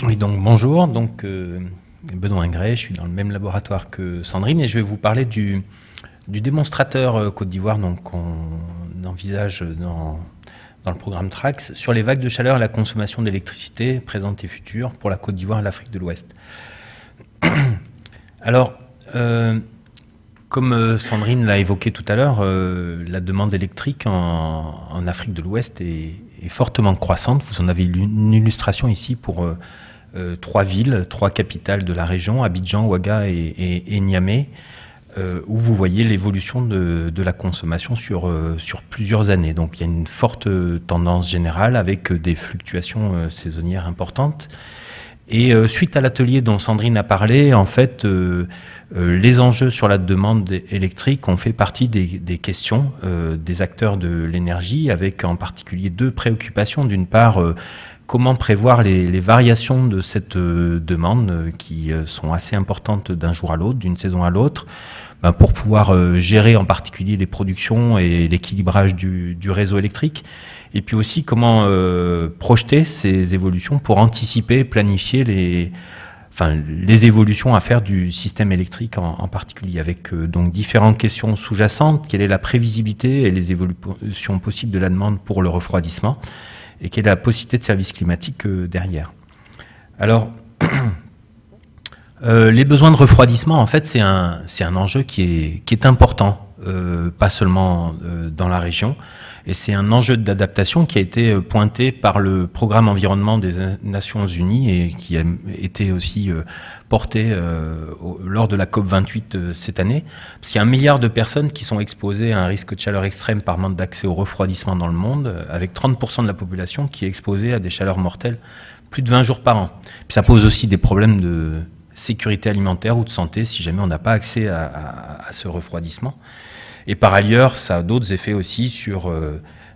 Oui, donc bonjour, Benoît Ingray, je suis dans le même laboratoire que Sandrine et je vais vous parler du démonstrateur Côte d'Ivoire qu'on envisage dans le programme TRAX sur les vagues de chaleur et la consommation d'électricité présente et future pour la Côte d'Ivoire et l'Afrique de l'Ouest. Alors, comme Sandrine l'a évoqué tout à l'heure, la demande électrique en Afrique de l'Ouest est fortement croissante. Vous en avez une illustration ici pour 3 villes, 3 capitales de la région, Abidjan, Ouaga et Niamey, où vous voyez l'évolution de la consommation sur plusieurs années. Donc il y a une forte tendance générale avec des fluctuations saisonnières importantes. Et suite à l'atelier dont Sandrine a parlé, en fait, les enjeux sur la demande électrique ont fait partie des questions des acteurs de l'énergie, avec en particulier 2 préoccupations. D'une part, comment prévoir les variations de cette demande qui sont assez importantes d'un jour à l'autre, d'une saison à l'autre, pour pouvoir gérer en particulier les productions et l'équilibrage du réseau électrique. Et puis aussi comment projeter ces évolutions pour anticiper, planifier les évolutions à faire du système électrique en particulier, avec donc différentes questions sous-jacentes. Quelle est la prévisibilité et les évolutions possibles de la demande pour le refroidissement, et quelle est la possibilité de services climatiques derrière. Alors, les besoins de refroidissement, en fait, c'est un enjeu qui est important, pas seulement dans la région, et c'est un enjeu d'adaptation qui a été pointé par le programme environnement des Nations Unies et qui a été aussi porté lors de la COP28 cette année, parce qu'il y a 1 milliard de personnes qui sont exposées à un risque de chaleur extrême par manque d'accès au refroidissement dans le monde, avec 30% de la population qui est exposée à des chaleurs mortelles plus de 20 jours par an. Puis ça pose aussi des problèmes de sécurité alimentaire ou de santé si jamais on n'a pas accès à ce refroidissement. Et par ailleurs, ça a d'autres effets aussi sur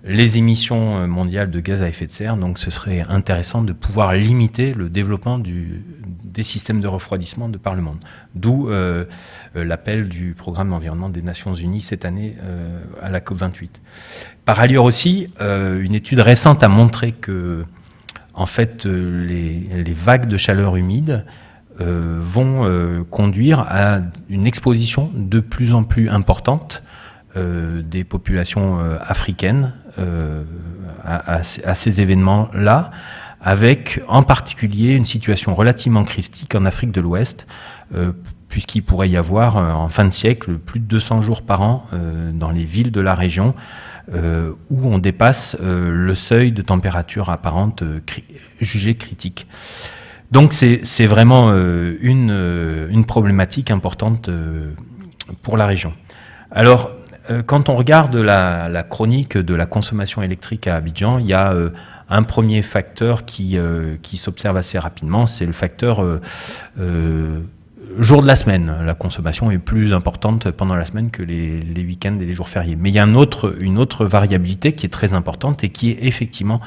les émissions mondiales de gaz à effet de serre. Donc ce serait intéressant de pouvoir limiter le développement des systèmes de refroidissement de par le monde. D'où l'appel du programme environnement des Nations Unies cette année à la COP28. Par ailleurs aussi, une étude récente a montré que en fait, les vagues de chaleur humide vont conduire à une exposition de plus en plus importante des populations africaines à ces événements-là, avec en particulier une situation relativement critique en Afrique de l'Ouest, puisqu'il pourrait y avoir en fin de siècle plus de 200 jours par an dans les villes de la région où on dépasse le seuil de température apparente jugé critique. Donc c'est vraiment une problématique importante pour la région. Alors, quand on regarde la chronique de la consommation électrique à Abidjan, il y a un premier facteur qui s'observe assez rapidement, c'est le facteur jour de la semaine. La consommation est plus importante pendant la semaine que les week-ends et les jours fériés. Mais il y a une autre variabilité qui est très importante et qui est effectivement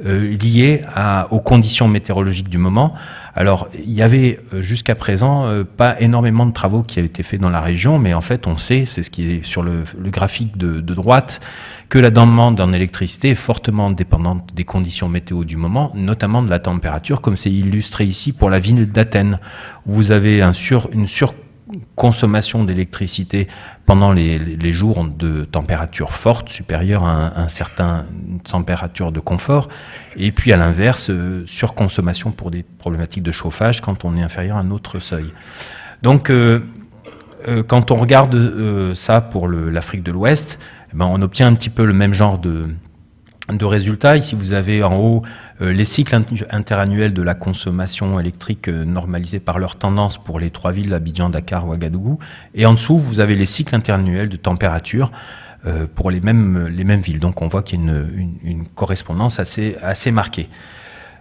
liée aux conditions météorologiques du moment. Alors, il y avait jusqu'à présent pas énormément de travaux qui avaient été faits dans la région, mais en fait, on sait, c'est ce qui est sur le graphique de droite, que la demande en électricité est fortement dépendante des conditions météo du moment, notamment de la température, comme c'est illustré ici pour la ville d'Athènes, où vous avez une surconsommation d'électricité pendant les jours de température forte, supérieure à une certaine température de confort, et puis à l'inverse, surconsommation pour des problématiques de chauffage quand on est inférieur à un autre seuil. Donc, quand on regarde ça pour l'Afrique de l'Ouest, on obtient un petit peu le même genre de résultats. Ici, vous avez en haut les cycles interannuels de la consommation électrique normalisés par leur tendance pour les 3 villes, Abidjan, Dakar, Ouagadougou. Et en dessous, vous avez les cycles interannuels de température pour les mêmes villes. Donc, on voit qu'il y a une correspondance assez marquée.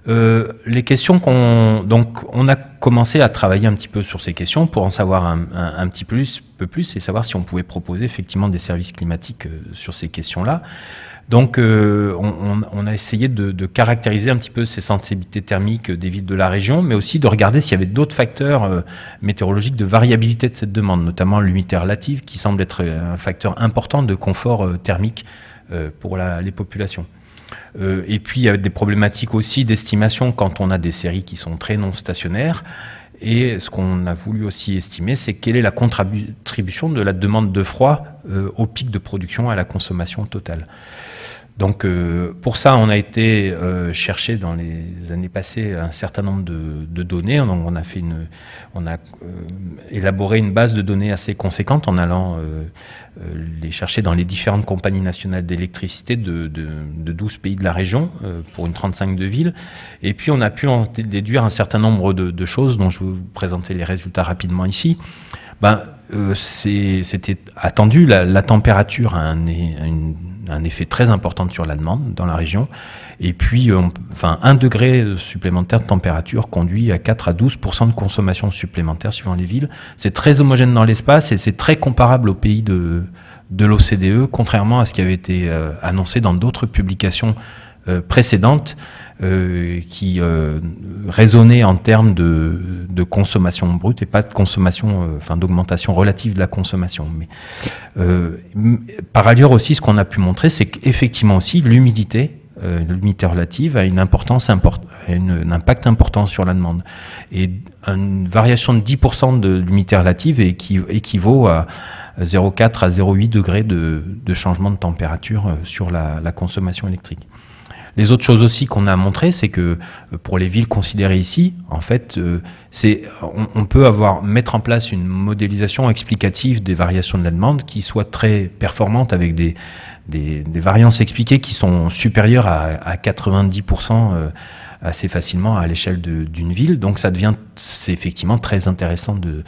Les questions on a commencé à travailler un petit peu sur ces questions pour en savoir un petit peu plus et savoir si on pouvait proposer effectivement des services climatiques sur ces questions-là. Donc on a essayé de caractériser un petit peu ces sensibilités thermiques des villes de la région, mais aussi de regarder s'il y avait d'autres facteurs météorologiques de variabilité de cette demande, notamment l'humidité relative qui semble être un facteur important de confort thermique pour les populations. Et puis, il y a des problématiques aussi d'estimation quand on a des séries qui sont très non stationnaires. Et ce qu'on a voulu aussi estimer, c'est quelle est la contribution de la demande de froid au pic de production à la consommation totale. Donc pour ça, on a été chercher dans les années passées un certain nombre de données. Donc on a élaboré une base de données assez conséquente en allant les chercher dans les différentes compagnies nationales d'électricité de 12 pays de la région pour une 35 de villes. Et puis on a pu en déduire un certain nombre de choses dont je vais vous présenter les résultats rapidement ici. C'était attendu, la température a un effet très important sur la demande dans la région. Et puis, 1 degré supplémentaire de température conduit à 4 à 12% de consommation supplémentaire suivant les villes. C'est très homogène dans l'espace et c'est très comparable aux pays de l'OCDE, contrairement à ce qui avait été annoncé dans d'autres publications précédentes qui raisonnaient en termes de consommation brute et pas de consommation, d'augmentation relative de la consommation. Mais par ailleurs aussi, ce qu'on a pu montrer, c'est qu'effectivement aussi l'humidité relative a un impact important sur la demande. Et une variation de 10% de l'humidité relative équivaut à 0,4 à 0,8 degrés de changement de température sur la consommation électrique. Les autres choses aussi qu'on a montrées, c'est que pour les villes considérées ici, en fait, on peut mettre en place une modélisation explicative des variations de la demande qui soit très performante avec des variances expliquées qui sont supérieures à 90% assez facilement à l'échelle d'une ville. Donc c'est effectivement très intéressant de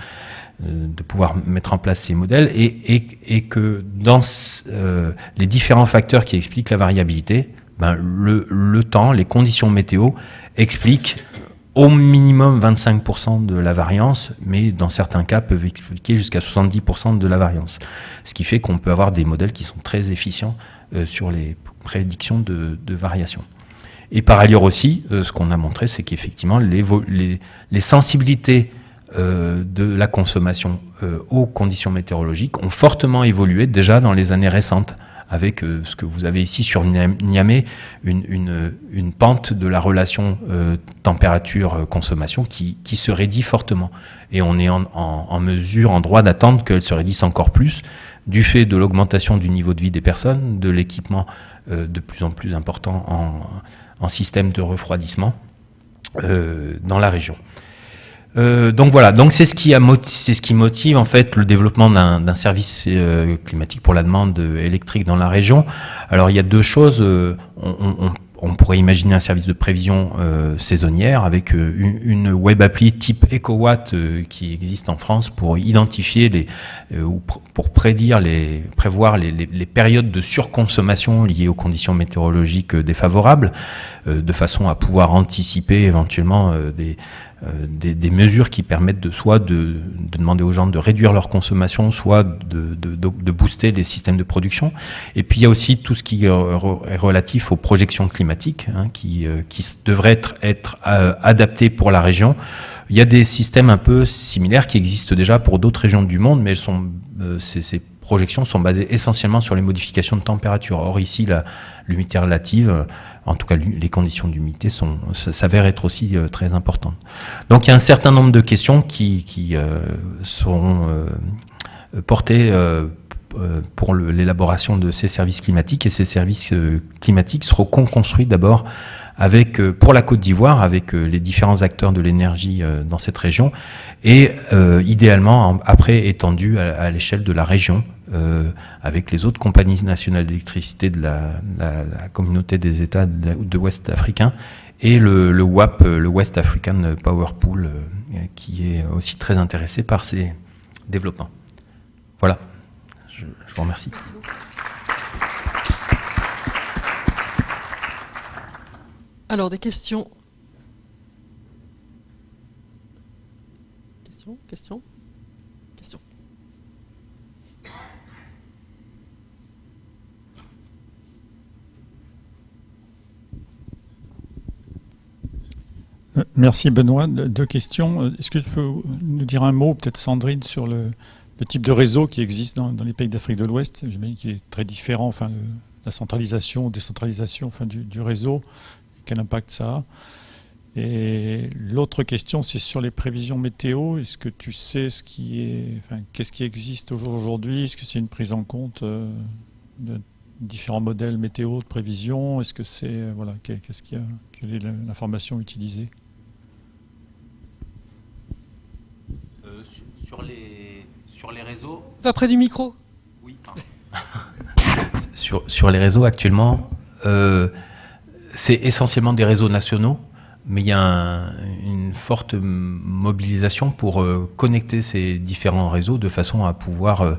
pouvoir mettre en place ces modèles et que dans les différents facteurs qui expliquent la variabilité, le temps, les conditions météo expliquent au minimum 25% de la variance, mais dans certains cas peuvent expliquer jusqu'à 70% de la variance. Ce qui fait qu'on peut avoir des modèles qui sont très efficients sur les prédictions de variation. Et par ailleurs aussi, ce qu'on a montré, c'est qu'effectivement les sensibilités de la consommation aux conditions météorologiques ont fortement évolué déjà dans les années récentes, avec ce que vous avez ici sur Niamey, une pente de la relation température-consommation qui se raidit fortement. Et on est en mesure, en droit d'attendre qu'elle se raidisse encore plus, du fait de l'augmentation du niveau de vie des personnes, de l'équipement de plus en plus important en système de refroidissement dans la région. Donc voilà, donc c'est ce qui motive en fait le développement d'un service climatique pour la demande électrique dans la région. Alors il y a deux choses. On pourrait imaginer un service de prévision saisonnière avec une web appli type EcoWatt qui existe en France pour identifier ou pour prévoir les périodes de surconsommation liées aux conditions météorologiques défavorables, de façon à pouvoir anticiper éventuellement des mesures qui permettent soit de demander aux gens de réduire leur consommation, soit de booster les systèmes de production. Et puis il y a aussi tout ce qui est relatif aux projections climatiques, qui devraient être adaptées pour la région. Il y a des systèmes un peu similaires qui existent déjà pour d'autres régions du monde, mais ces projections sont basées essentiellement sur les modifications de température. Or ici, l'humidité relative, en tout cas les conditions d'humidité s'avèrent être aussi très importantes. Donc il y a un certain nombre de questions qui seront portées pour l'élaboration de ces services climatiques, et ces services climatiques seront construits d'abord pour la Côte d'Ivoire, avec les différents acteurs de l'énergie dans cette région, et idéalement après étendus à l'échelle de la région, avec les autres compagnies nationales d'électricité de la communauté des États de l'Ouest africain, et le WAP, le West African Power Pool, qui est aussi très intéressé par ces développements. Voilà, je vous remercie. Alors, des questions? Questions? Merci Benoît. Deux questions. Est-ce que tu peux nous dire un mot, peut-être Sandrine, sur le type de réseau qui existe dans les pays d'Afrique de l'Ouest? J'imagine qu'il est très différent, la centralisation, décentralisation du réseau, quel impact ça a. Et l'autre question, c'est sur les prévisions météo. Est-ce que tu sais qu'est-ce qui existe aujourd'hui? Est-ce que c'est une prise en compte de différents modèles météo de prévision? Est-ce que c'est quelle est l'information utilisée? Sur les réseaux. Va près du micro. Oui. sur les réseaux actuellement, c'est essentiellement des réseaux nationaux. Mais il y a une forte mobilisation pour connecter ces différents réseaux de façon à pouvoir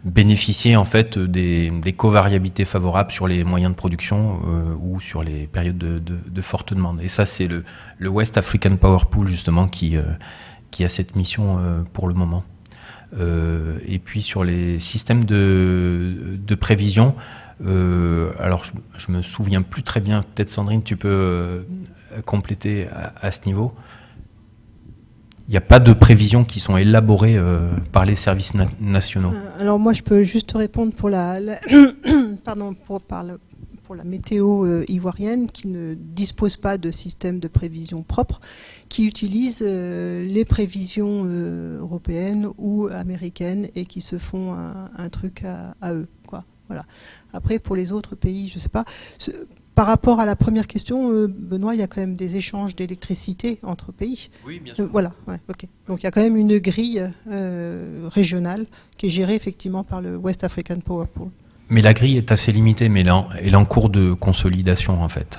bénéficier en fait des covariabilités favorables sur les moyens de production ou sur les périodes de forte demande. Et ça, c'est le West African Power Pool justement qui a cette mission pour le moment. Et puis sur les systèmes de prévision, alors je me souviens plus très bien, peut-être Sandrine, tu peux compléter à ce niveau. Il n'y a pas de prévisions qui sont élaborées par les services nationaux. Alors moi je peux juste répondre pour pour la météo ivoirienne qui ne dispose pas de système de prévision propre, qui utilise les prévisions européennes ou américaines et qui se font un truc à eux, quoi. Voilà. Après, pour les autres pays, je ne sais pas. Par rapport à la première question, Benoît, il y a quand même des échanges d'électricité entre pays. Oui, bien sûr. Voilà, ouais, ok. Donc il y a quand même une grille régionale qui est gérée effectivement par le West African Power Pool. Mais la grille est assez limitée, mais elle est en cours de consolidation en fait.